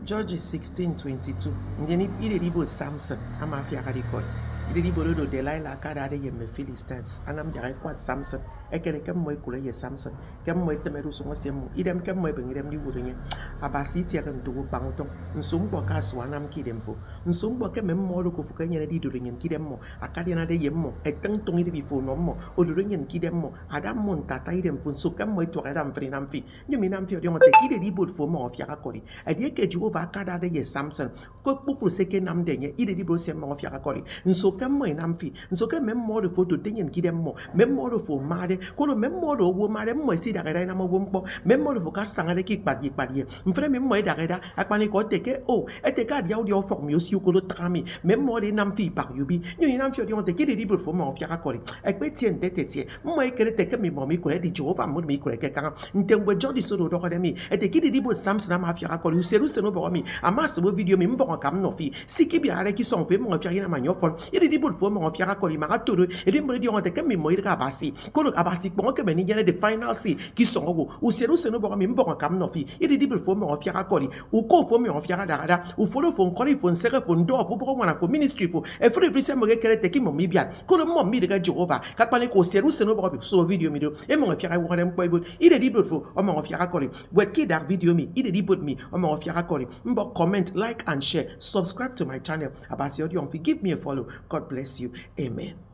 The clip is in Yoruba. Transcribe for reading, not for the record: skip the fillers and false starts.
Judges 16:22. Ndeni ile libo Samson ama afia kadikol. Ile libo do Delilah kada de yemme Philistines. Anam jare kwat Samson. Ekele kem moy kula ye Samson. Kem moy temeru so ngosemu. Idem kem moy bengidem di wurenye. Abasi ti akam to bangtong. Nsum bo ka swanam kidem fo. Nsum bo ke mem modo ko fuka nyene di durenyen kidem mo. Akade na de yemmo. Eteng tongi de bifo no mo. O durenyen kidem mo. Adam mon tata idem fo so kem moy to adam frinam fi. Nyemi nam fi odi ngote kide libo fo mo afia akori. Edi ke Jehovah kada de ye Samson ko pupu seke nam denye ide di brose mo fia akori nso kem mo nam fi nso ke mem mo de photo denyen kidem mo mem mo de fo made ko lo mem mo do wo made mo si da ga na mo wo mpo mem mo de fo ka sanga de ki kpadi mfre mem mo da ga akpani ko teke o eteka dia odi o form yo si ko lo trami mem mo de nam fi par yubi ni nam fi odi on te kide di bro fo mo fia akori ekpe tien tetetie mo e kere teke mi mo mi ko di Jehovah mo mi ko ke kan ntengwe jodi so do ko de mi eteki di bo Samson na ma fia akori useru se no bo mi amas wo video mi mbo kam no fi siki bi are ki son fe mo fia ina ma nyofon iri di bo fo mo fia akori ma ka todo iri mo di on te ke mi mo iri ka basi ko lo abasi ko ke be ni jene the final see ki son go useru se no bo mi mbo kam no fi iri di bo fo mo fia akori u ko fo mi on fia da u fo do fo nkori fo nsere fo ndo fo bo wana fo ministry fo e free se mo ke kere te ki mo mi bia ko lo mo mi de ga Jehovah ka pa ni ko useru se no bo bi so video mi do e mo fia ka wo dem ko ibo iri di bo fo o mo fia akori wet ki da video mi iri di bo mi o mo fia akori mbo comment, like and share, subscribe to my channel. Abasi Odion, give me a follow. God bless you. Amen.